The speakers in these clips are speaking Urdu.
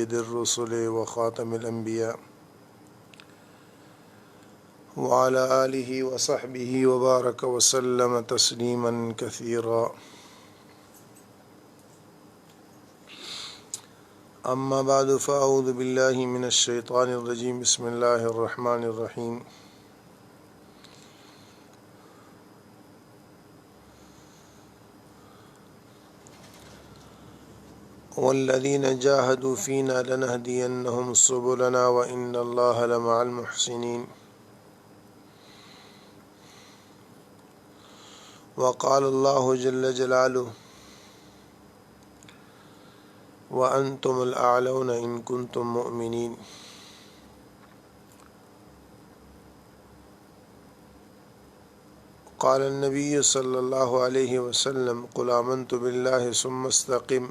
سید الرسل وخاتم الانبیاء وعلى آلہ وصحبہ وبارک وسلم تسلیما کثیرا. اما بعد فاعوذ باللہ من الشیطان الرجیم. بسم اللہ الرحمن الرحیم. والذین جاہدوا فینا لنہدینہم سبلنا وإن اللہ لمع المحسنین. وقال اللہ جل جلالہ وأنتم الأعلون إن كنتم مؤمنين. قال النبي صلى الله عليه وسلم قل آمنت بالله ثم استقم.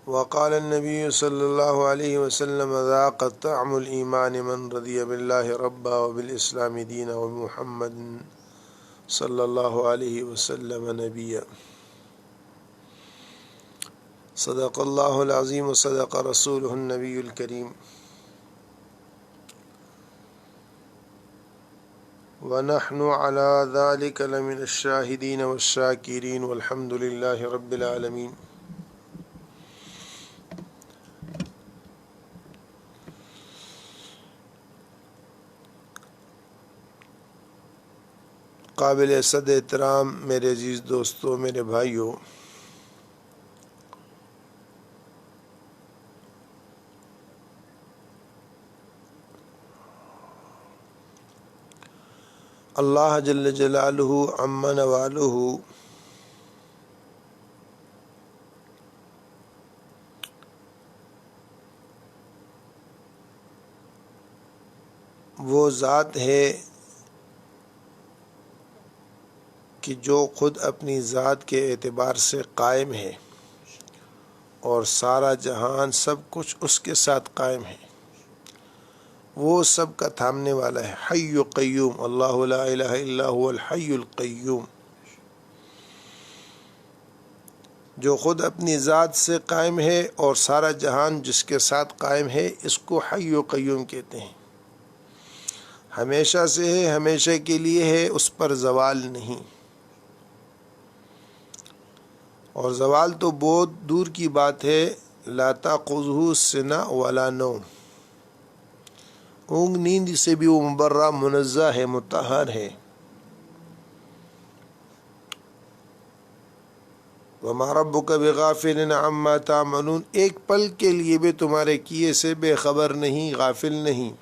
وقال النبي صلى الله عليه وسلم ذاق طعم الإيمان من رضي بالله ربا وبالإسلام دينا وبمحمد صلی اللہ علیہ وسلم نبیہ. صدق اللہ العظیم وصدق رسولہ النبی الکریم. ونحن على ذلك لمن الشاہدین والشاکرین والحمد للہ رب العالمین. قابل صد احترام میرے عزیز دوستوں، میرے بھائیوں، اللہ جل جلالہ عم نوالہ وہ ذات ہے کہ جو خود اپنی ذات کے اعتبار سے قائم ہے اور سارا جہان سب کچھ اس کے ساتھ قائم ہے. وہ سب کا تھامنے والا ہے. حی قیوم، اللہ لا الہ الا هو الحی القیوم. جو خود اپنی ذات سے قائم ہے اور سارا جہان جس کے ساتھ قائم ہے، اس کو حی قیوم کہتے ہیں. ہمیشہ سے ہے، ہمیشہ کے لیے ہے، اس پر زوال نہیں. اور زوال تو بہت دور کی بات ہے. لا تأخذہ سنہ ولا نوم. اونگ نیند سے بھی وہ مبرہ، منزہ ہے، مطہر ہے. وما ربک بغافل عما تعملون. ایک پل کے لیے بھی تمہارے کیے سے بے خبر نہیں، غافل نہیں.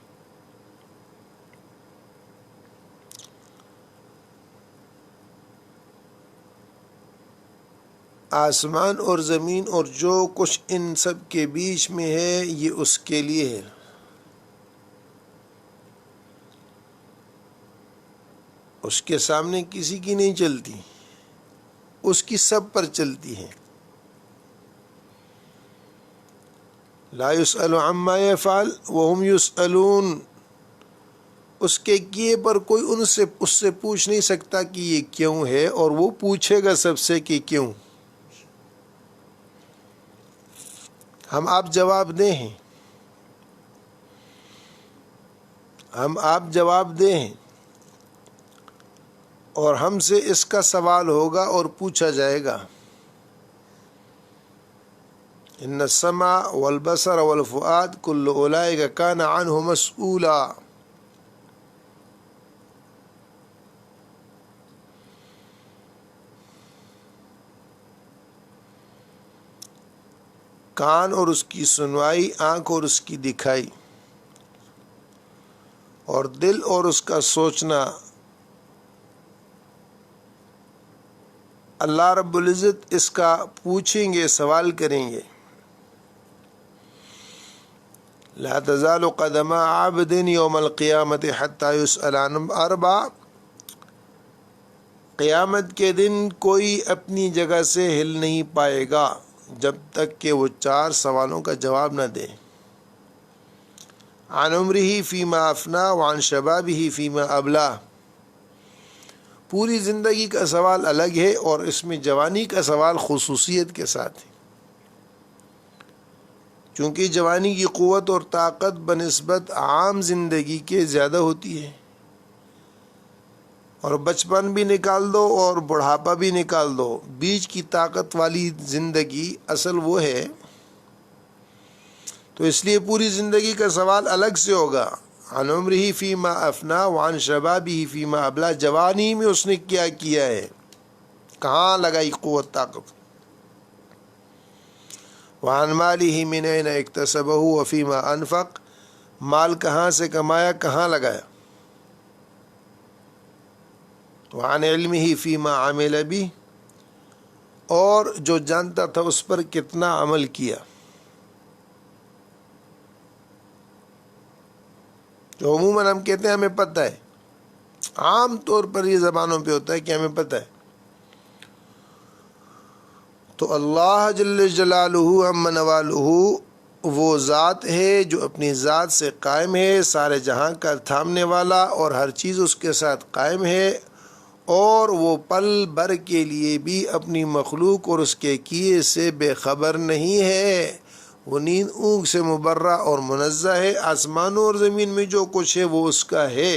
آسمان اور زمین اور جو کچھ ان سب کے بیچ میں ہے، یہ اس کے لیے ہے. اس کے سامنے کسی کی نہیں چلتی، اس کی سب پر چلتی ہے. لا يسأل عما يفعل وهم يسألون. اس کے کیے پر کوئی اس سے پوچھ نہیں سکتا کہ یہ کیوں ہے، اور وہ پوچھے گا سب سے کہ کیوں. ہم آپ جواب دیں ہیں، ہم آپ جواب دیں ہیں، اور ہم سے اس کا سوال ہوگا اور پوچھا جائے گا. ان السمع والبصر والفؤاد كل اولئک کان عنہ مسئولا. کان اور اس کی سنوائی، آنکھ اور اس کی دکھائی، اور دل اور اس کا سوچنا، اللہ رب العزت اس کا پوچھیں گے، سوال کریں گے. لا تزال قدم عبد یوم القیامت حتی یسأل عن اربع. قیامت کے دن کوئی اپنی جگہ سے ہل نہیں پائے گا جب تک کہ وہ 4 سوالوں کا جواب نہ دے. عن عمرہ فیما افنا وعن شبابہ فیما ابلا. پوری زندگی کا سوال الگ ہے اور اس میں جوانی کا سوال خصوصیت کے ساتھ ہے، چونکہ جوانی کی قوت اور طاقت بنسبت عام زندگی کے زیادہ ہوتی ہے، اور بچپن بھی نکال دو اور بڑھاپا بھی نکال دو، بیچ کی طاقت والی زندگی اصل وہ ہے۔ تو اس لیے پوری زندگی کا سوال الگ سے ہوگا، عن عمرہ فیما افنا وعن شبابہ فیما ابلا، جوانی میں اس نے کیا کیا ہے، کہاں لگائی قوت طاقت، وعن مالہ من این اکتسبہ وفیما انفق، مال کہاں سے کمایا کہاں لگایا، وعن علمہ فیما عمل بہ، اور جو جانتا تھا اس پر کتنا عمل کیا۔ جو عموماً ہم کہتے ہیں ہمیں پتہ ہے، عام طور پر یہ زبانوں پہ ہوتا ہے کہ ہمیں پتہ ہے، تو اللہ جل جلالہ عم نوالہ وہ ذات ہے جو اپنی ذات سے قائم ہے، سارے جہاں کا تھامنے والا، اور ہر چیز اس کے ساتھ قائم ہے، اور وہ پل بھر کے لیے بھی اپنی مخلوق اور اس کے کیے سے بے خبر نہیں ہے، وہ نیند اونگ سے مبرہ اور منزہ ہے، آسمانوں اور زمین میں جو کچھ ہے وہ اس کا ہے،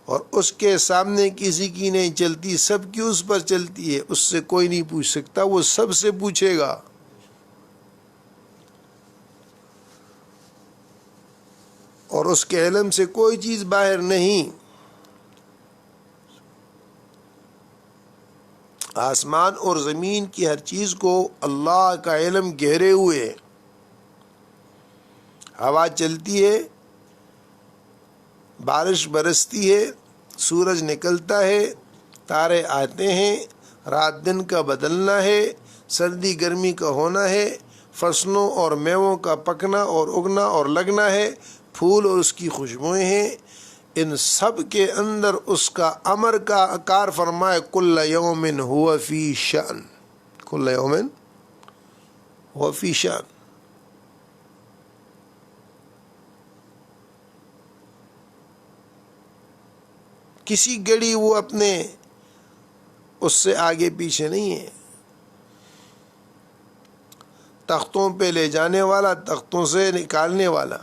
اور اس کے سامنے کسی کی نہیں چلتی، سب کی اس پر چلتی ہے، اس سے کوئی نہیں پوچھ سکتا، وہ سب سے پوچھے گا۔ اور اس کے علم سے کوئی چیز باہر نہیں۔ آسمان اور زمین کی ہر چیز کو اللہ کا علم گہرے ہوئے ہے، ہوا چلتی ہے، بارش برستی ہے، سورج نکلتا ہے، تارے آتے ہیں، رات دن کا بدلنا ہے، سردی گرمی کا ہونا ہے، فصلوں اور میووں کا پکنا اور اگنا اور لگنا ہے، پھول اور اس کی خوشبوئیں ہیں، ان سب کے اندر اس کا امر کا کار فرمائے، کل یوم ہوا فی شأن، کل یوم ہوا فی شأن۔ کسی گھڑی وہ اپنے اس سے آگے پیچھے نہیں ہے، تختوں پہ لے جانے والا، تختوں سے نکالنے والا،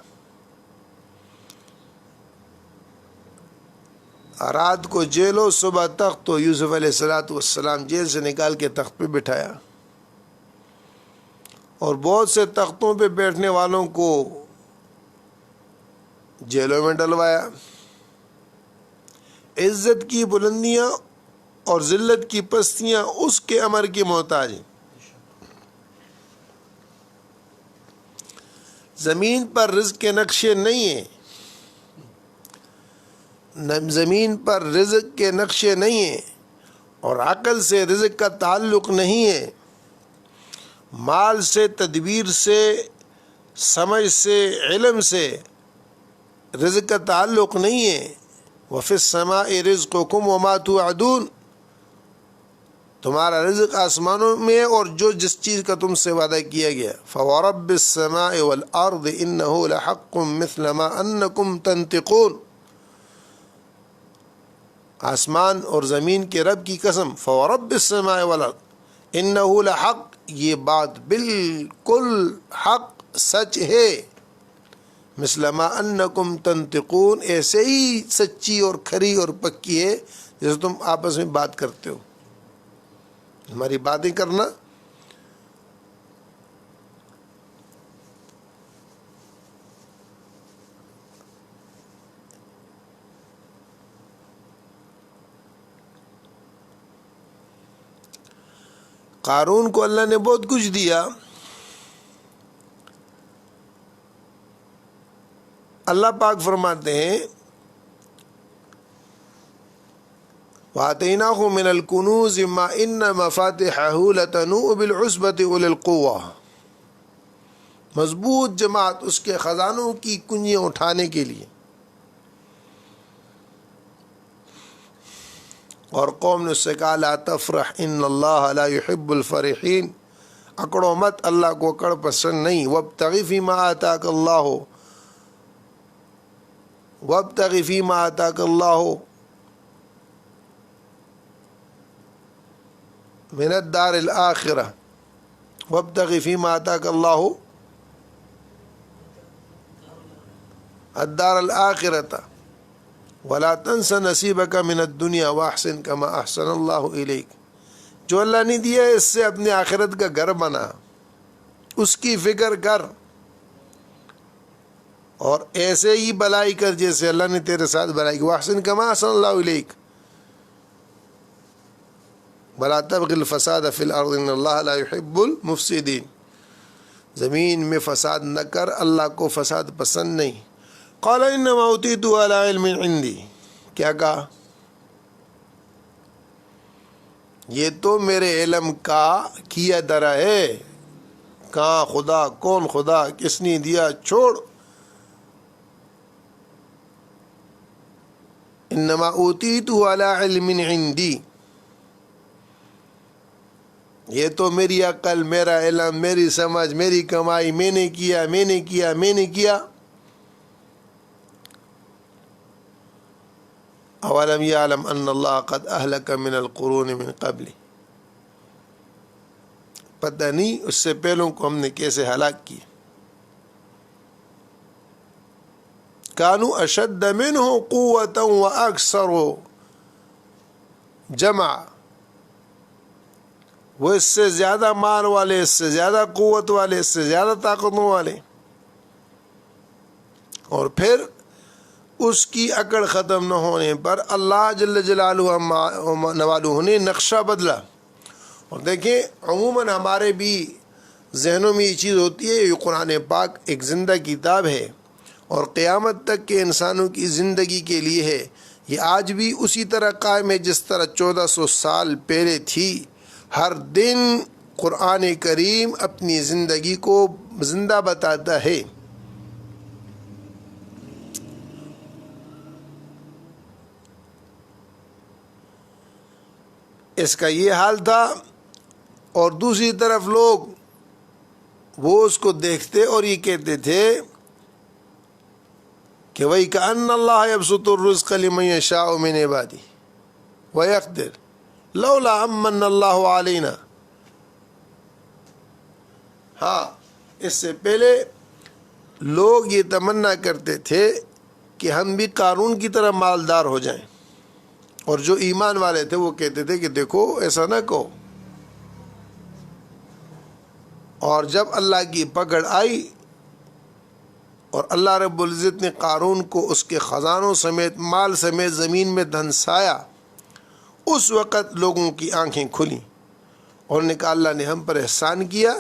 رات کو جیل و صبح تخت، تو یوسف علیہ السلام جیل سے نکال کے تخت پہ بٹھایا، اور بہت سے تختوں پہ بیٹھنے والوں کو جیلوں میں ڈلوایا۔ عزت کی بلندیاں اور ذلت کی پستیاں اس کے امر کی محتاج ہیں۔ زمین پر رزق کے نقشے نہیں ہیں، زمین پر رزق کے نقشے نہیں ہیں، اور عقل سے رزق کا تعلق نہیں ہے، مال سے، تدبیر سے، سمجھ سے، علم سے رزق کا تعلق نہیں ہے۔ وَفِي السَّمَاءِ رِزْقُكُمْ وَمَا تُوعَدُونَ، تمہارا رزق آسمانوں میں اور جو جس چیز کا تم سے وعدہ کیا گیا۔ فَوَرَبِّ السَّمَاءِ وَالْأَرْضِ إِنَّهُ لَحَقٌّ مِثْلَ مَا أَنَّكُمْ تَنْطِقُونَ، آسمان اور زمین کے رب کی قسم، فَوَرَبِّ السَّمَاءِ وَالْأَرْضِ إِنَّهُ لَحَقٌّ، یہ بات بالکل حق سچ ہے، مثل ما انکم تنطقون، ایسے ہی سچی اور کھری اور پکی ہے جیسے تم آپس میں بات کرتے ہو، ہماری باتیں کرنا۔ قارون کو اللہ نے بہت کچھ دیا، اللہ پاک فرماتے ہیں وَآتَيْنَاهُ مِنَ الْكُنُوزِ مَا إِنَّ مَفَاتِحَهُ لَتَنُوءُ بِالْعُصْبَةِ أُولِي الْقُوَّةِ، مضبوط جماعت اس کے خزانوں کی کنجیاں اٹھانے کے لیے۔ اور قوم نے اس سے کہا لا تفرح ان اللہ لا يحب الفرحین، اکڑو مت، اللہ کو اکڑ پسند نہیں۔ وابتغ فیما آتاک اللہ، وابتغ فیما آتاک اللہ، من الدار الآخرہ وابتغ فیما آتاک اللہ الدار الآخرۃ ولا تنس نصیبک من الدنیا واحسن کما احسن اللہ الیک. جو اللہ نے دیا ہے اس سے اپنے آخرت کا گھر بنا، اس کی فکر کر، اور ایسے ہی بلائی کر جیسے اللہ نے تیرے ساتھ بلائی کی. واحسن کما احسن اللہ الیک ولا تبغ الفساد فی الارض ان اللہ لا يحب المفسدین. زمین میں فساد نہ کر، اللہ کو فساد پسند نہیں. قال انما اوتیت علی علم عندی. کیا کہا؟ یہ تو میرے علم کا کیا درا ہے. کہاں خدا، کون خدا، کس نے دیا، چھوڑ. انما اوتیت علی علم عندی، یہ تو میری عقل، میرا علم، میری سمجھ، میری کمائی، میں نے کیا، میں نے کیا، میں نے کیا. اولم یعلم ان اللہ قد اہلک من القرون من قبل. پتہ نہیں اس سے پہلوں کو ہم نے کیسے ہلاک کیا. کانوا اشد منہ قوۃ واکثر جمع. وہ اس سے زیادہ مال والے، اس سے زیادہ قوت والے، اس سے زیادہ طاقتوں والے. اور پھر اس کی اکڑ ختم نہ ہونے پر اللہ جل جلالہ نوالہ نے نقشہ بدلا. اور دیکھیں عموماً ہمارے بھی ذہنوں میں یہ چیز ہوتی ہے، یہ قرآن پاک ایک زندہ کتاب ہے اور قیامت تک کے انسانوں کی زندگی کے لیے ہے. یہ آج بھی اسی طرح قائم ہے جس طرح 1400 سال پہلے تھی. ہر دن قرآن کریم اپنی زندگی کو زندہ بتاتا ہے. اس کا یہ حال تھا. اور دوسری طرف لوگ وہ اس کو دیکھتے اور یہ کہتے تھے کہ وہی کأن اللہ یبسط الرزق لمن یشاء من عبادہ ویقدر لولا امن اللہ علینا. ہاں، اس سے پہلے لوگ یہ تمنا کرتے تھے کہ ہم بھی قارون کی طرح مالدار ہو جائیں، اور جو ایمان والے تھے وہ کہتے تھے کہ دیکھو ایسا نہ کہو. اور جب اللہ کی پکڑ آئی اور اللہ رب العزت نے قارون کو اس کے خزانوں سمیت، مال سمیت زمین میں دھنسایا، اس وقت لوگوں کی آنکھیں کھلیں اور نے کہا اللہ نے ہم پر احسان کیا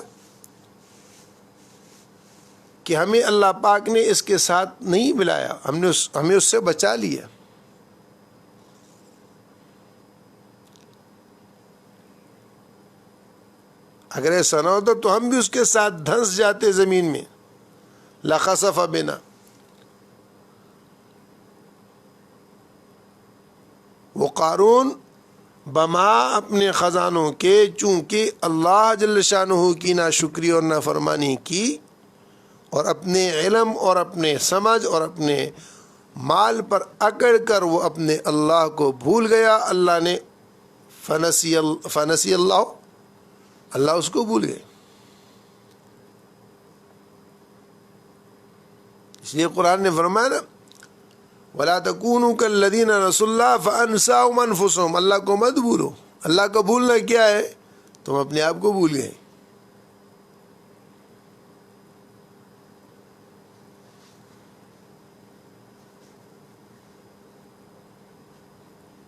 کہ ہمیں اللہ پاک نے اس کے ساتھ نہیں ملایا، ہمیں اس سے بچا لیا. اگر ایسا نہ ہوتا تو ہم بھی اس کے ساتھ دھنس جاتے زمین میں. لخسف بنا. وہ قارون بما اپنے خزانوں کے، چونکہ اللہ جل شانہ کی ناشکری اور نافرمانی کی، اور اپنے علم اور اپنے سمجھ اور اپنے مال پر اکڑ کر وہ اپنے اللہ کو بھول گیا. اللہ نے فنسی اللہ اس کو بھول گئے. اس لیے قرآن نے فرمایا نا وَلَا تَكُونُوا كَالَّذِينَ نَسُوا اللَّهَ فَأَنسَاهُمْ أَنفُسَهُمْ. اللہ کو مت بھولو. اللہ کا بھولنا کیا ہے؟ تم اپنے آپ کو بھول گئے.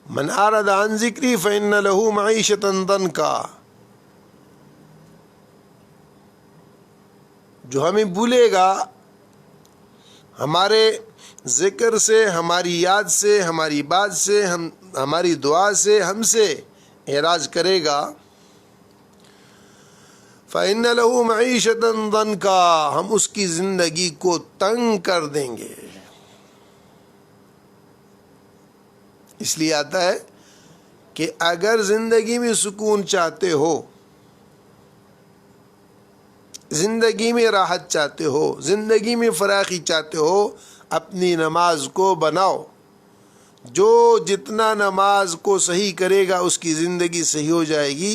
من أعرض عن ذکری فإن له معیشة ضنکا. جو ہمیں بھولے گا، ہمارے ذکر سے، ہماری یاد سے، ہماری بات سے، ہماری دعا سے، ہم سے اعراض کرے گا، فَإِنَّ لَهُ مَعِيشَةً ضَنْكًا. ہم اس کی زندگی کو تنگ کر دیں گے. اس لیے آتا ہے کہ اگر زندگی میں سکون چاہتے ہو، زندگی میں راحت چاہتے ہو، زندگی میں فراخی چاہتے ہو، اپنی نماز کو بناؤ. جو جتنا نماز کو صحیح کرے گا اس کی زندگی صحیح ہو جائے گی،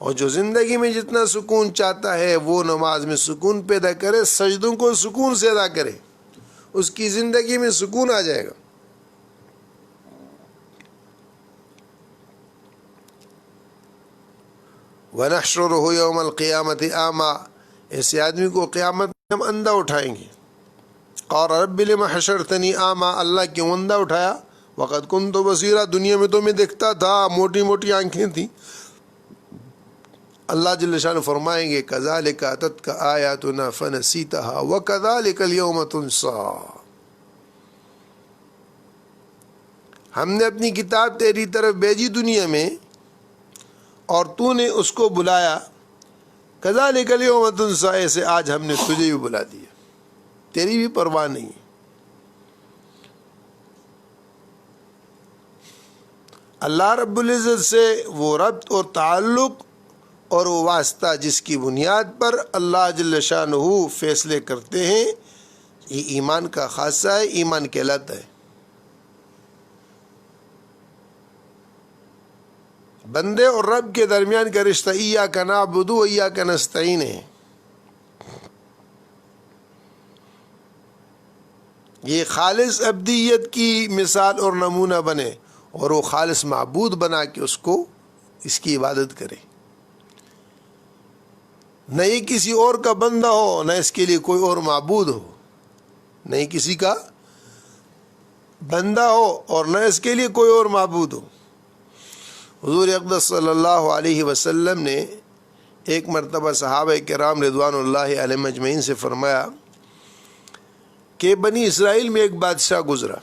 اور جو زندگی میں جتنا سکون چاہتا ہے وہ نماز میں سکون پیدا کرے، سجدوں کو سکون سے ادا کرے، اس کی زندگی میں سکون آ جائے گا۔ وَنَحْشُرُهُ يَوْمَ الْقِيَامَةِ أَعْمَىٰ، ایسے آدمی کو قیامت میں ہم اندھا اٹھائیں گے۔ قال رب لم حشرتنی اعمیٰ، اللہ کیوں اندھا اٹھایا؟ وقد كنت بصیرا، دنیا میں تو میں دیکھتا تھا، موٹی موٹی آنکھیں تھیں۔ اللہ جل شانہ فرمائیں گے کذالک اتتک آیاتنا فنسیتها وکذالک اليوم تنسیٰ، ہم نے اپنی کتاب تیری طرف بھیجی دنیا میں اور تو نے اس کو بلایا، کذالک اليوم تنسیٰ، ایسے آج ہم نے تجھے بھی بلا دیا، تیری بھی پرواہ نہیں۔ اللہ رب العزت سے وہ ربط اور تعلق اور وہ واسطہ جس کی بنیاد پر اللہ جل شانہ فیصلے کرتے ہیں، یہ ایمان کا خاصہ ہے، ایمان کہلاتا ہے۔ بندے اور رب کے درمیان کا رشتہ ایاک نعبد و ایاک نستعین ہے۔ یہ خالص عبدیت کی مثال اور نمونہ بنے اور وہ خالص معبود بنا کے اس کی عبادت کرے، نہ یہ کسی اور کا بندہ ہو، نہ اس کے لیے کوئی اور معبود ہو، نہ ہی کسی کا بندہ ہو اور نہ اس کے لیے کوئی اور معبود ہو۔ حضور اقدس صلی اللہ علیہ وسلم نے ایک مرتبہ صحابہ کرام رضوان اللہ علیہم اجمعین سے فرمایا کہ بنی اسرائیل میں ایک بادشاہ گزرا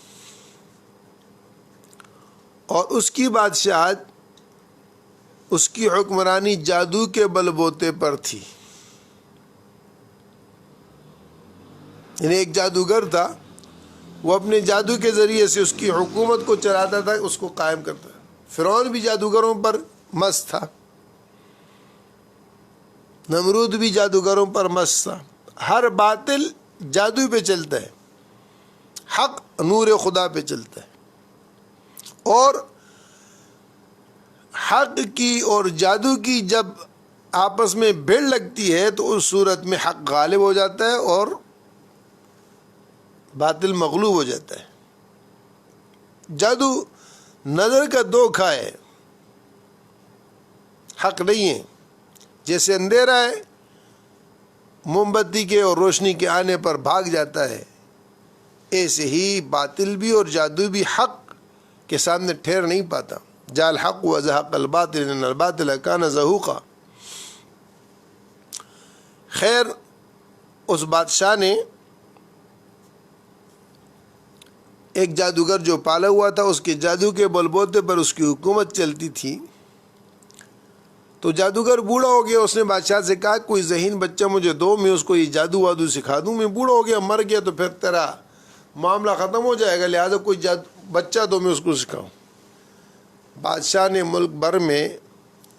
اور اس کی بادشاہت، اس کی حکمرانی جادو کے بل بوتے پر تھی۔ یعنی ایک جادوگر تھا، وہ اپنے جادو کے ذریعے سے اس کی حکومت کو چلاتا تھا، اس کو قائم کرتا تھا۔ فرعون بھی جادوگروں پر مست تھا، نمرود بھی جادوگروں پر مست تھا۔ ہر باطل جادو پہ چلتا ہے، حق نور خدا پہ چلتا ہے، اور حق کی اور جادو کی جب آپس میں بھیڑ لگتی ہے تو اس صورت میں حق غالب ہو جاتا ہے اور باطل مغلوب ہو جاتا ہے۔ جادو نظر کا دھوکا ہے، حق نہیں ہے۔ جیسے اندھیرا ہے، موم بتی کے اور روشنی کے آنے پر بھاگ جاتا ہے، ایسے ہی باطل بھی اور جادو بھی حق کے سامنے ٹھہر نہیں پاتا۔ جاء الحق وزهق الباطل ان الباطل کان زہوقا۔ خیر، اس بادشاہ نے ایک جادوگر جو پالا ہوا تھا، اس کے جادو کے بل بوتے پر اس کی حکومت چلتی تھی۔ تو جادوگر بوڑھا ہو گیا، اس نے بادشاہ سے کہا کوئی ذہین بچہ مجھے دو، میں اس کو یہ جادو وادو سکھا دوں۔ میں بوڑھا ہو گیا، مر گیا تو پھر تیرا معاملہ ختم ہو جائے گا، لہٰذا کوئی بچہ دو، میں اس کو سکھاؤں۔ بادشاہ نے ملک بھر میں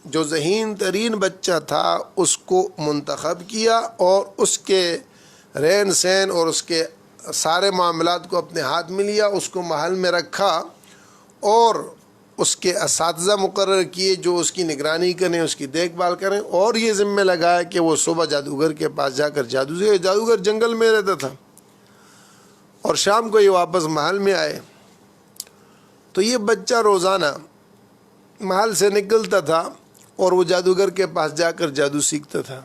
جو ذہین ترین بچہ تھا اس کو منتخب کیا اور اس کے رہن سہن اور اس کے سارے معاملات کو اپنے ہاتھ میں لیا، اس کو محل میں رکھا اور اس کے اساتذہ مقرر کیے جو اس کی نگرانی کریں، اس کی دیکھ بھال کریں، اور یہ ذمہ لگایا کہ وہ صبح جادوگر کے پاس جا کر جادوگر جنگل میں رہتا تھا اور شام کو یہ واپس محل میں آئے۔ تو یہ بچہ روزانہ محل سے نکلتا تھا اور وہ جادوگر کے پاس جا کر جادو سیکھتا تھا۔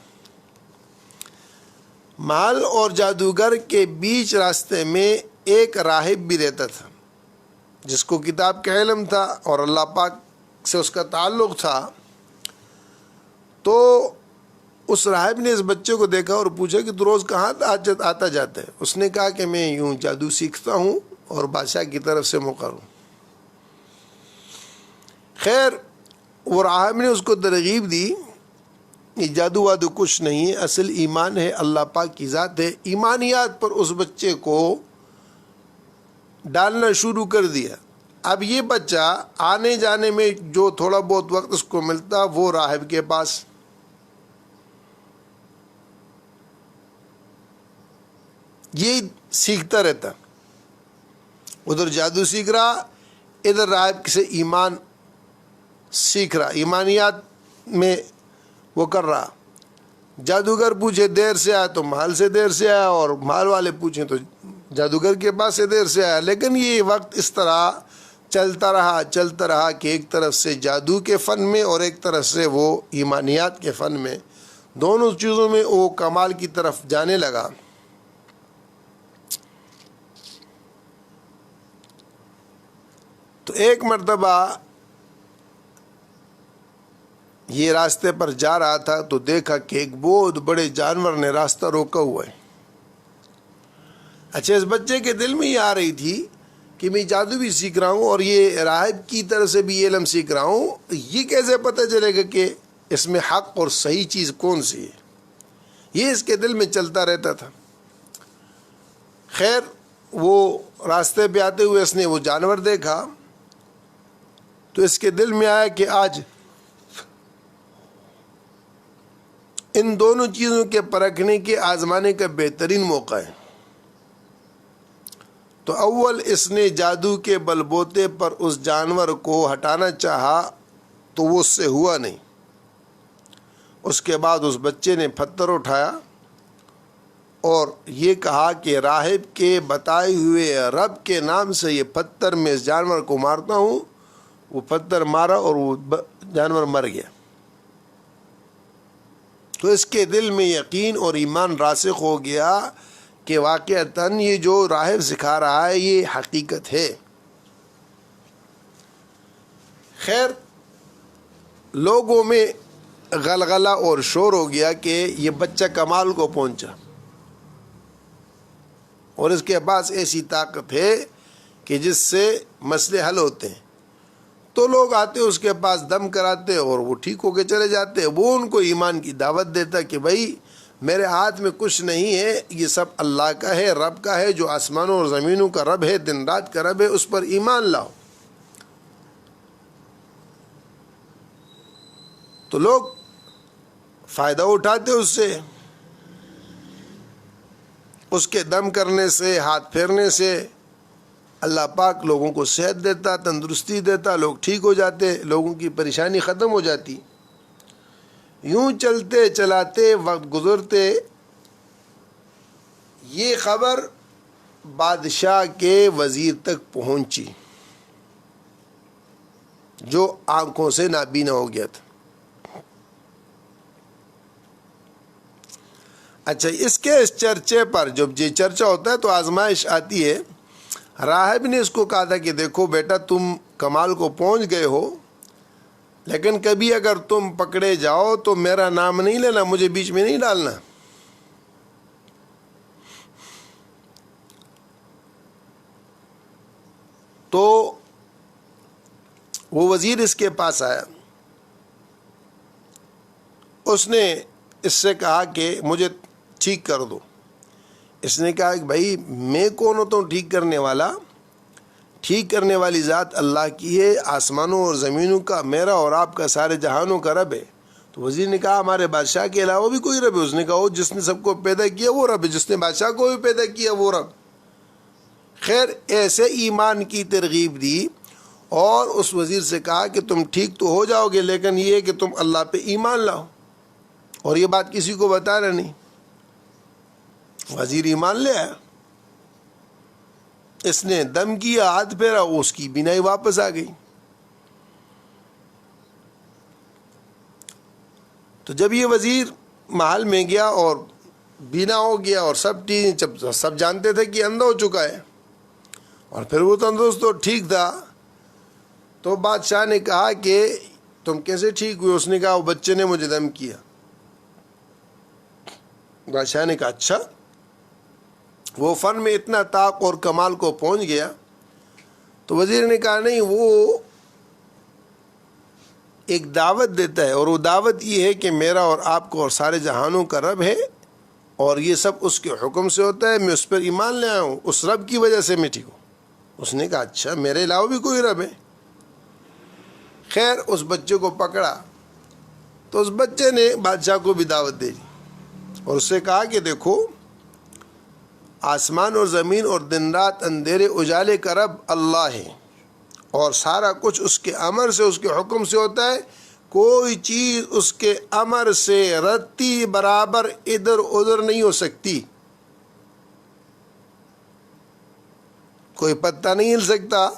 محل اور جادوگر کے بیچ راستے میں ایک راہب بھی رہتا تھا جس کو کتاب کا علم تھا اور اللہ پاک سے اس کا تعلق تھا۔ تو اس راہب نے اس بچے کو دیکھا اور پوچھا کہ تو روز کہاں آتا جاتا ہے؟ اس نے کہا کہ میں یوں جادو سیکھتا ہوں اور بادشاہ کی طرف سے مقرر ہوں۔ خیر، وہ راہب نے اس کو ترغیب دی، یہ جادو وادو کچھ نہیں ہے، اصل ایمان ہے، اللہ پاک کی ذات ہے۔ ایمانیات پر اس بچے کو ڈالنا شروع کر دیا۔ اب یہ بچہ آنے جانے میں جو تھوڑا بہت وقت اس کو ملتا وہ راہب کے پاس، یہ سیکھتا رہتا، ادھر جادو سیکھ رہا، ادھر راہب سے ایمان سیکھ رہا، ایمانیات میں وہ کر رہا. جادوگر پوچھے دیر سے آیا تو محل سے دیر سے آیا, اور محل والے پوچھیں تو جادوگر کے پاس سے دیر سے آیا. لیکن یہ وقت اس طرح چلتا رہا کہ ایک طرف سے جادو کے فن میں اور ایک طرف سے وہ ایمانیات کے فن میں, دونوں چیزوں میں وہ کمال کی طرف جانے لگا. تو ایک مرتبہ یہ راستے پر جا رہا تھا تو دیکھا کہ ایک بہت بڑے جانور نے راستہ روکا ہوا ہے. اچھا, اس بچے کے دل میں یہ آ رہی تھی کہ میں جادو بھی سیکھ رہا ہوں اور یہ راہب کی طرف سے بھی یہ علم سیکھ رہا ہوں, یہ کیسے پتہ چلے گا کہ اس میں حق اور صحیح چیز کون سی ہے؟ یہ اس کے دل میں چلتا رہتا تھا. خیر, وہ راستے پہ آتے ہوئے اس نے وہ جانور دیکھا تو اس کے دل میں آیا کہ آج ان دونوں چیزوں کے پرکھنے کے آزمانے کا بہترین موقع ہے. تو اول اس نے جادو کے بل بوتے پر اس جانور کو ہٹانا چاہا تو وہ اس سے ہوا نہیں. اس کے بعد اس بچے نے پتھر اٹھایا اور یہ کہا کہ راہب کے بتائے ہوئے رب کے نام سے یہ پتھر میں اس جانور کو مارتا ہوں. وہ پتھر مارا اور وہ جانور مر گیا. تو اس کے دل میں یقین اور ایمان راسخ ہو گیا کہ واقعتاً یہ جو راہب سکھا رہا ہے یہ حقیقت ہے. خیر, لوگوں میں غلغلہ اور شور ہو گیا کہ یہ بچہ کمال کو پہنچا اور اس کے پاس ایسی طاقت ہے کہ جس سے مسئلے حل ہوتے ہیں. تو لوگ آتے اس کے پاس دم کراتے اور وہ ٹھیک ہو کے چلے جاتے. وہ ان کو ایمان کی دعوت دیتا کہ بھائی میرے ہاتھ میں کچھ نہیں ہے, یہ سب اللہ کا ہے, رب کا ہے, جو آسمانوں اور زمینوں کا رب ہے, دن رات کا رب ہے, اس پر ایمان لاؤ. تو لوگ فائدہ اٹھاتے اس سے, اس کے دم کرنے سے, ہاتھ پھیرنے سے. اللہ پاک لوگوں کو صحت دیتا, تندرستی دیتا, لوگ ٹھیک ہو جاتے, لوگوں کی پریشانی ختم ہو جاتی. یوں چلتے چلاتے وقت گزرتے یہ خبر بادشاہ کے وزیر تک پہنچی جو آنکھوں سے نابینا ہو گیا تھا. اچھا, اس کے اس چرچے پر جب یہ چرچا ہوتا ہے تو آزمائش آتی ہے. راہب نے اس کو کہا تھا کہ دیکھو بیٹا, تم کمال کو پہنچ گئے ہو, لیکن کبھی اگر تم پکڑے جاؤ تو میرا نام نہیں لینا, مجھے بیچ میں نہیں ڈالنا. تو وہ وزیر اس کے پاس آیا, اس نے اس سے کہا کہ مجھے ٹھیک کر دو. اس نے کہا کہ بھائی میں کون ہوتا ہوں ٹھیک کرنے والا؟ ٹھیک کرنے والی ذات اللہ کی ہے, آسمانوں اور زمینوں کا, میرا اور آپ کا, سارے جہانوں کا رب ہے. تو وزیر نے کہا ہمارے بادشاہ کے علاوہ بھی کوئی رب ہے؟ اس نے کہا وہ جس نے سب کو پیدا کیا وہ رب ہے, جس نے بادشاہ کو بھی پیدا کیا وہ رب. خیر, ایسے ایمان کی ترغیب دی اور اس وزیر سے کہا کہ تم ٹھیک تو ہو جاؤ گے, لیکن یہ کہ تم اللہ پہ ایمان لاؤ, اور یہ بات کسی کو بتانا نہیں. وزیر ایمان لے آیا, اس نے دم کیا, ہاتھ پھیرا, اس کی بینائی واپس آ گئی. تو جب یہ وزیر محل میں گیا اور بینا ہو گیا اور سب جانتے تھے کہ اندھا ہو چکا ہے, اور پھر وہ تندرست تو ٹھیک تھا, تو بادشاہ نے کہا کہ تم کیسے ٹھیک ہوئے؟ اس نے کہا وہ بچے نے مجھے دم کیا. بادشاہ نے کہا اچھا. وہ فن میں اتنا طاق اور کمال کو پہنچ گیا. تو وزیر نے کہا نہیں, وہ ایک دعوت دیتا ہے, اور وہ دعوت یہ ہے کہ میرا اور آپ کو اور سارے جہانوں کا رب ہے, اور یہ سب اس کے حکم سے ہوتا ہے, میں اس پر ایمان لے آیا ہوں, اس رب کی وجہ سے میں ٹھیک ہوں. اس نے کہا اچھا, میرے علاوہ بھی کوئی رب ہے؟ خیر, اس بچے کو پکڑا تو اس بچے نے بادشاہ کو بھی دعوت دے دی اور اس سے کہا کہ دیکھو, آسمان اور زمین اور دن رات اندھیرے اجالے کا رب اللہ ہے, اور سارا کچھ اس کے امر سے, اس کے حکم سے ہوتا ہے, کوئی چیز اس کے امر سے رتی برابر ادھر ادھر نہیں ہو سکتی. کوئی پتہ نہیں ہل سکتا،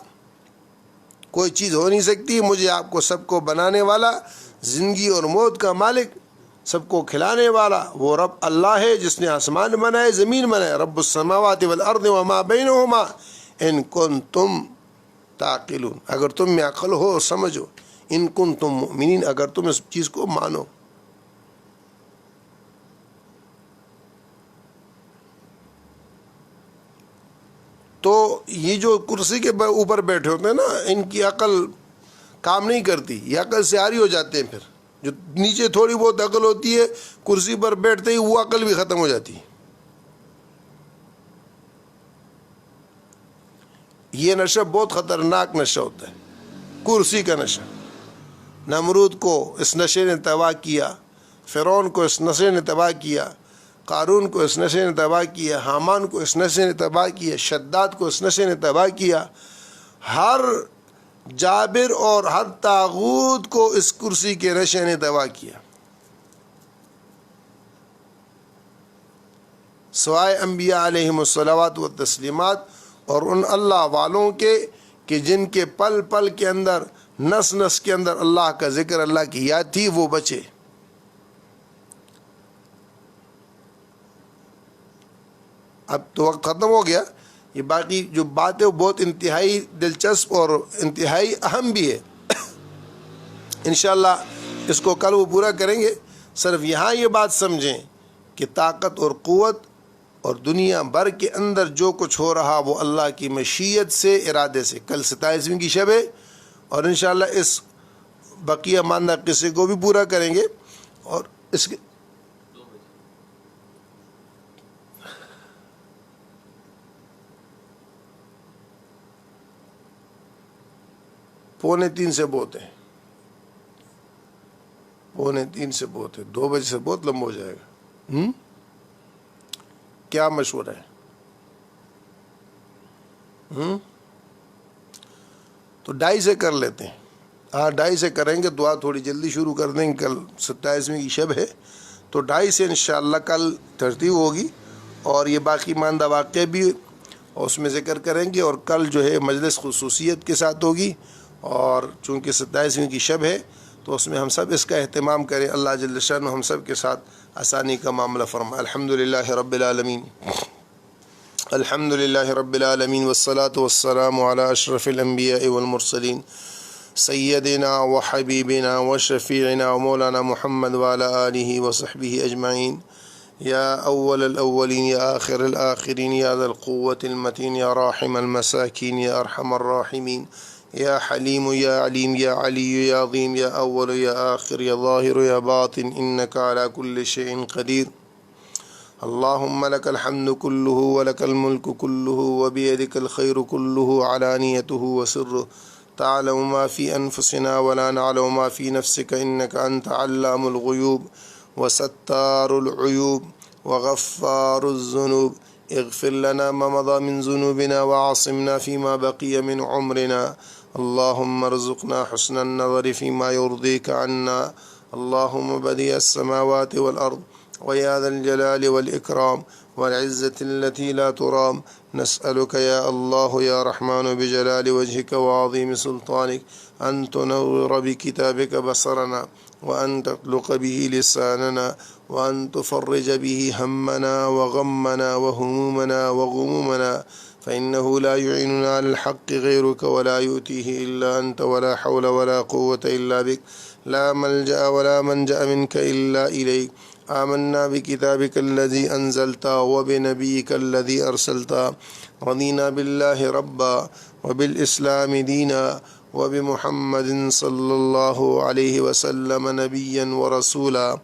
کوئی چیز ہو نہیں سکتی. مجھے آپ کو سب کو بنانے والا، زندگی اور موت کا مالک، سب کو کھلانے والا وہ رب اللہ ہے جس نے آسمان بنائے، زمین بنائے. رب السماوات والارض وما بینہما ان کنتم تعقلون. اگر تم میں عقل ہو، سمجھو. ان کنتم مؤمنین، اگر تم اس چیز کو مانو. تو یہ جو کرسی کے اوپر بیٹھے ہوتے ہیں نا، ان کی عقل کام نہیں کرتی، یہ عقل سے عاری ہو جاتے ہیں. پھر جو نیچے تھوڑی بہت عقل ہوتی ہے، کرسی پر بیٹھتے ہی وہ عقل بھی ختم ہو جاتی ہے. یہ نشہ بہت خطرناک نشہ ہوتا ہے، کرسی کا نشہ. نمرود کو اس نشے نے تباہ کیا، فرعون کو اس نشے نے تباہ کیا، قارون کو اس نشے نے تباہ کیا، حامان کو اس نشے نے تباہ کیا، شداد کو اس نشے نے تباہ کیا. ہر جابر اور ہر طاغوت کو اس کرسی کے نشے نے تباہ کیا، سوائے انبیاء علیہم الصلوات والتسلیمات اور ان اللہ والوں کے کہ جن کے پل پل کے اندر، نس نس کے اندر اللہ کا ذکر، اللہ کی یاد تھی، وہ بچے. اب تو وقت ختم ہو گیا. یہ باقی جو بات ہے وہ بہت انتہائی دلچسپ اور انتہائی اہم بھی ہے. انشاءاللہ اس کو کل وہ پورا کریں گے. صرف یہاں یہ بات سمجھیں کہ طاقت اور قوت اور دنیا بھر کے اندر جو کچھ ہو رہا وہ اللہ کی مشیت سے، ارادے سے. کل 27ویں کی شب ہے اور انشاءاللہ اس بقیہ ماندہ قصے کو بھی پورا کریں گے. اور اس کے 2:45 سے بہت ہے، 2:45 سے بہت ہے، 2 بجے سے بہت لمبا ہو جائے گا. کیا مشورہ ہے؟ تو 2:30 سے کر لیتے ہیں. ہاں 2:30 سے کریں گے. دعا تھوڑی جلدی شروع کر دیں گے، کل 27ویں کی شب ہے تو 2:30 سے انشاءاللہ کل ترتیب ہوگی. اور یہ باقی ماندہ واقعے بھی اس میں ذکر کریں گے. اور کل جو ہے مجلس خصوصیت کے ساتھ ہوگی، اور چونکہ 27ویں کی شب ہے تو اس میں ہم سب اس کا اہتمام کریں. اللہ جل شانہ ہم سب کے ساتھ آسانی کا معاملہ فرمائے. الحمدللہ رب العالمین، الحمدللہ رب العالمین، والصلاة والسلام علی اشرف الانبیاء والمرسلین سیدنا و حبیبنا و شفیعنا و مولانا محمد وعلی آلہ وصحبہ اجمعین. یا اول الاولین یا آخر الآخرین یا ذا القوة المتین یا راحم المساکین یا ارحم الراحمین یا حلیم یا علیم یا علی یا عظیم یا اول یا آخر یا ظاہر یا باطن انک علی کل شیء قدیر. اللہم لک الحمد کلہ ولک الملک کلہ وبیدک الخیر کلہ علانیتہ وسرہ. تعلم ما فی انفسنا ولا نعلم ما فی نفسک انک انت علام الغیوب وستار العیوب وغفار الذنوب. اغفر لنا ما مضى من ذنوبنا وعاصمنا فيما بقي من عمرنا. اللهم ارزقنا حسن النظر فيما يرضيك عنا. اللهم بديع السماوات والأرض ويا ذا الجلال والإكرام والعزة التي لا ترام، نسألك يا الله يا رحمن بجلال وجهك وعظيم سلطانك أن تنور بكتابك بصرنا، وأن تطلق به لساننا، وأن تفرج به همنا وغمنا وهمومنا وغمومنا، فإنه لا يعيننا على الحق غيرك ولا يؤتيه إلا أنت ولا حول ولا قوة إلا بك، لا ملجأ ولا منجأ منك إلا إليك. آمنا بكتابك الذي أنزلت وبنبيك الذي أرسلت، رضينا بالله ربا وبالإسلام دينا وبمحمد صلى الله عليه وسلم نبيا ورسولا.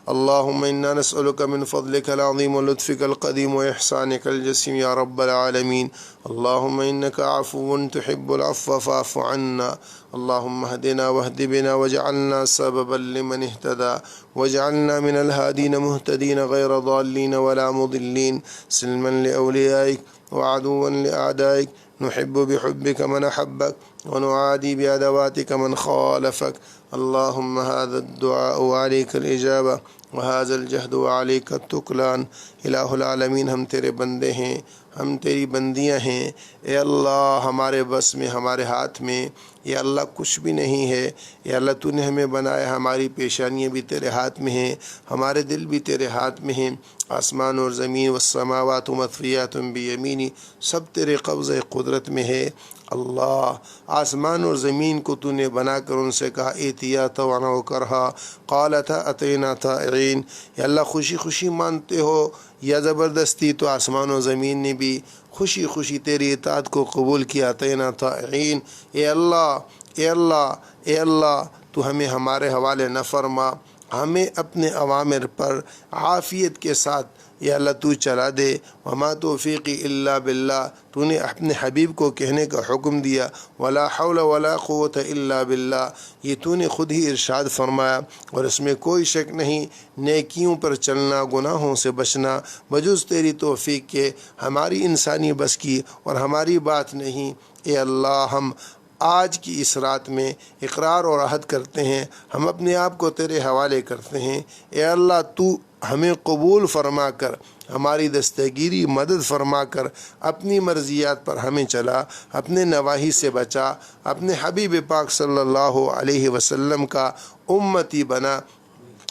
اللهم إنا نسألك من فضلك العظيم ولطفك القديم وإحسانك الجسيم يا رب العالمين. اللهم إنك عفو تحب العفو فاعف عنا. اللهم اهدنا واهد بنا واجعلنا سببا لمن اهتدى، واجعلنا من الهادين مهتدين غير ضالين ولا مضلين، سلما لأوليائك وعدوا لأعدائك. نحب بحبك من أحبك ونعادي بعدواتك من خالفك. اللہم ھذا الدعاء وعلیک الاجابہ وھذا الجہد وعلیک التکلان۔ الہ العالمین، ہم تیرے بندے ہیں، ہم تیری بندیاں ہیں، اے اللہ ہمارے بس میں، ہمارے ہاتھ میں یا اللہ کچھ بھی نہیں ہے۔ یا اللہ تو نے ہمیں بنایا، ہماری پیشانیاں بھی تیرے ہاتھ میں ہیں، ہمارے دل بھی تیرے ہاتھ میں ہیں۔ آسمان اور زمین والسماوات مطویات بیمینی، سب تیرے قبضہ قدرت میں ہے۔ اللہ، آسمان اور زمین کو تو نے بنا کر ان سے کہا ایتیا طوعا و کرہا قالتا اتینا طائعین۔ یا اللہ خوشی خوشی مانتے ہو یا زبردستی، تو آسمان و زمین نے بھی خوشی خوشی تیری اطاعت کو قبول کیا، اتینا طائعین۔ اے اللہ، اے اللہ، اے اللہ، تو ہمیں ہمارے حوالے نہ فرما، ہمیں اپنے اوامر پر عافیت کے ساتھ یا اللہ تو چلا دے۔ وما توفیقی الا باللہ، تو نے اپنے حبیب کو کہنے کا حکم دیا، ولا حول ولا قوت الا باللہ، یہ تو نے خود ہی ارشاد فرمایا، اور اس میں کوئی شک نہیں۔ نیکیوں پر چلنا، گناہوں سے بچنا بجز تیری توفیق کے ہماری انسانی بس کی اور ہماری بات نہیں۔ اے اللہ، ہم آج کی اس رات میں اقرار اور عہد کرتے ہیں، ہم اپنے آپ کو تیرے حوالے کرتے ہیں۔ اے اللہ، تو ہمیں قبول فرما کر، ہماری دستگیری مدد فرما کر، اپنی مرضیات پر ہمیں چلا، اپنے نواہی سے بچا، اپنے حبیب پاک صلی اللہ علیہ وسلم کا امتی بنا،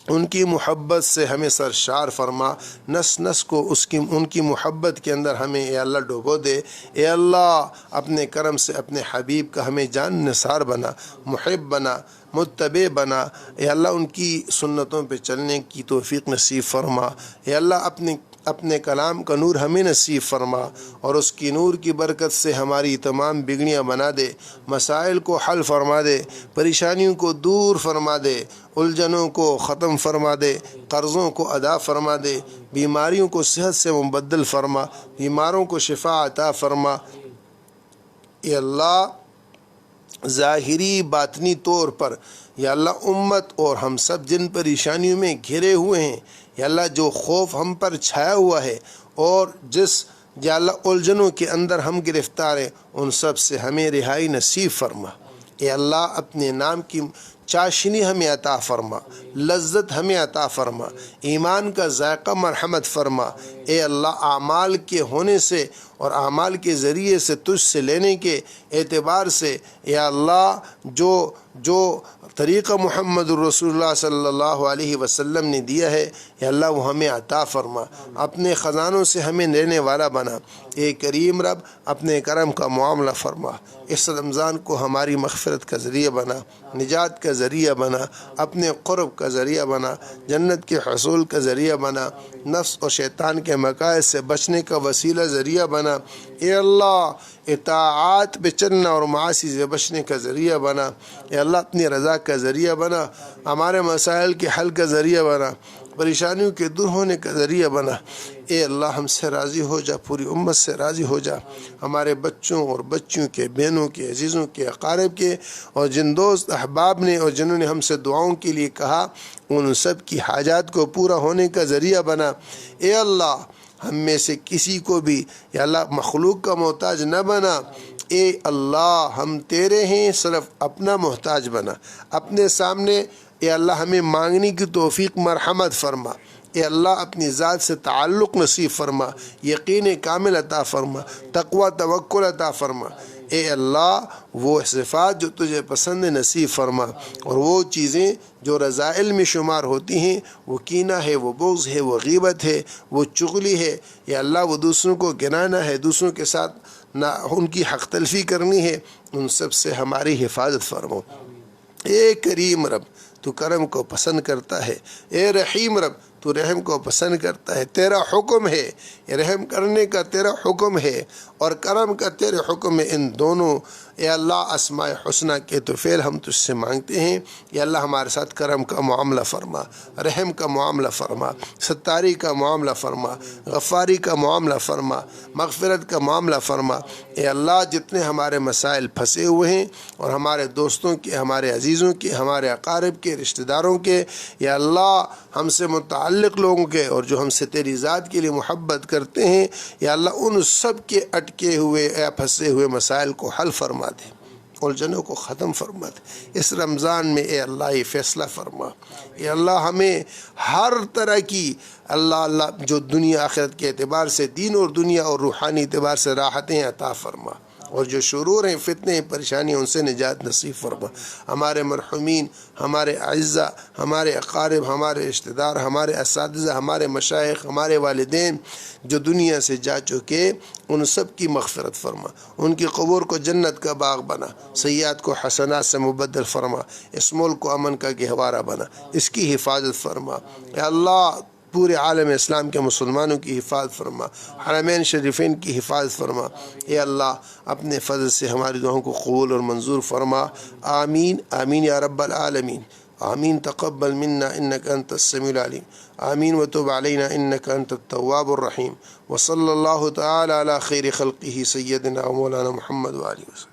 ان کی محبت سے ہمیں سرشار فرما، نس نس کو ان کی محبت کے اندر ہمیں اے اللہ ڈبو دے۔ اے اللہ، اپنے کرم سے اپنے حبیب کا ہمیں جان نثار بنا، محب بنا، متبع بنا۔ اے اللہ، ان کی سنتوں پہ چلنے کی توفیق نصیب فرما۔ اے اللہ، اپنے کلام کا نور ہمیں نصیب فرما، اور اس کی نور کی برکت سے ہماری تمام بگڑیاں بنا دے، مسائل کو حل فرما دے، پریشانیوں کو دور فرما دے، الجھنوں کو ختم فرما دے، قرضوں کو ادا فرما دے، بیماریوں کو صحت سے مبدل فرما، بیماروں کو شفا عطا فرما۔ اے اللہ، ظاہری باطنی طور پر یا اللہ امت اور ہم سب جن پریشانیوں میں گھرے ہوئے ہیں، یا اللہ جو خوف ہم پر چھایا ہوا ہے اور جس یا اللہ الجھنوں کے اندر ہم گرفتار ہیں، ان سب سے ہمیں رہائی نصیب فرما۔ اے اللہ، اپنے نام کی چاشنی ہمیں عطا فرما، لذت ہمیں عطا فرما، ایمان کا ذائقہ مرحمت فرما۔ اے اللہ، اعمال کے ہونے سے اور اعمال کے ذریعے سے تجھ سے لینے کے اعتبار سے یا اللہ جو طریقہ محمد الرسول اللہ صلی اللہ علیہ وسلم نے دیا ہے، یا اللہ وہ ہمیں عطا فرما، اپنے خزانوں سے ہمیں لینے والا بنا۔ اے کریم رب، اپنے کرم کا معاملہ فرما، اس رمضان کو ہماری مغفرت کا ذریعہ بنا، نجات کا ذریعہ بنا، اپنے قرب کا ذریعہ بنا، جنت کے حصول کا ذریعہ بنا، نفس اور شیطان کے مقاصد سے بچنے کا وسیلہ ذریعہ بنا۔ اے اللہ، اطاعات پہ چلنا اور معاصی سے بچنے کا ذریعہ بنا۔ اے اللہ، اپنی رضا کا ذریعہ بنا، ہمارے مسائل کے حل کا ذریعہ بنا، پریشانیوں کے دور ہونے کا ذریعہ بنا۔ اے اللہ، ہم سے راضی ہو جا، پوری امت سے راضی ہو جا، ہمارے بچوں اور بچیوں کے، بہنوں کے، عزیزوں کے، اقارب کے، اور جن دوست احباب نے اور جنہوں نے ہم سے دعاؤں کے لیے کہا، ان سب کی حاجات کو پورا ہونے کا ذریعہ بنا۔ اے اللہ، ہم میں سے کسی کو بھی یا اللہ مخلوق کا محتاج نہ بنا۔ اے اللہ، ہم تیرے ہیں، صرف اپنا محتاج بنا، اپنے سامنے اے اللہ ہمیں مانگنے کی توفیق مرحمت فرما۔ اے اللہ، اپنی ذات سے تعلق نصیب فرما، یقین کامل عطا فرما، تقوی توکل عطا فرما۔ اے اللہ، وہ صفات جو تجھے پسند نصیب فرما، اور وہ چیزیں جو رذائل میں شمار ہوتی ہیں، وہ کینہ ہے، وہ بغض ہے، وہ غیبت ہے، وہ چغلی ہے، یا اللہ وہ دوسروں کو گنانا ہے، دوسروں کے ساتھ نہ ان کی حق تلفی کرنی ہے، ان سب سے ہماری حفاظت فرمو۔ اے کریم رب، تو کرم کو پسند کرتا ہے، اے رحیم رب، تو رحم کو پسند کرتا ہے۔ تیرا حکم ہے، رحم کرنے کا تیرا حکم ہے اور کرم کا تیرے حکم ہے، ان دونوں اے اللہ اسماء حسنہ کے تو فعل ہم تجھ سے مانگتے ہیں۔ یا اللہ ہمارے ساتھ کرم کا معاملہ فرما، رحم کا معاملہ فرما، ستاری کا معاملہ فرما، غفاری کا معاملہ فرما، مغفرت کا معاملہ فرما۔ اے اللہ، جتنے ہمارے مسائل پھنسے ہوئے ہیں اور ہمارے دوستوں کے، ہمارے عزیزوں کے، ہمارے اقارب کے، رشتہ داروں کے، یا اللہ ہم سے متعلق لوگوں کے، اور جو ہم سے تیری ذات کے لیے محبت کرتے ہیں، یا اللہ ان سب کے اٹکے ہوئے یا پھنسے ہوئے مسائل کو حل فرما دے۔ الجھنوں کو ختم فرما دے۔ اس رمضان میں اے اللہ یہ فیصلہ فرما، اے اللہ ہمیں ہر طرح کی اللہ جو دنیا آخرت کے اعتبار سے، دین اور دنیا اور روحانی اعتبار سے راحتیں عطا فرما، اور جو شرور ہیں، فتنے ہیں، پریشانی، ان سے نجات نصیب فرما۔ ہمارے مرحومین، ہمارے اعزاء، ہمارے اقارب، ہمارے رشتہ دار، ہمارے اساتذہ، ہمارے مشائخ، ہمارے والدین جو دنیا سے جا چکے، ان سب کی مغفرت فرما، ان کی قبور کو جنت کا باغ بنا، سیئات کو حسنات سے مبدل فرما، اس ملک کو امن کا گہوارہ بنا، اس کی حفاظت فرما۔ اے اللہ پورے عالم اسلام کے مسلمانوں کی حفاظت فرما، حرمین شریفین کی حفاظت فرما۔ اے اللہ اپنے فضل سے ہماری دعاؤں کو قبول اور منظور فرما۔ آمین آمین یا رب العالمین۔ آمین تقبل منا انک انت السمیع العلیم، آمین وتب علینا انک انت التواب الرحیم، وصلی اللہ تعالی علی خیر خلقہ سیدنا و مولانا محمد وآلہ وسلم۔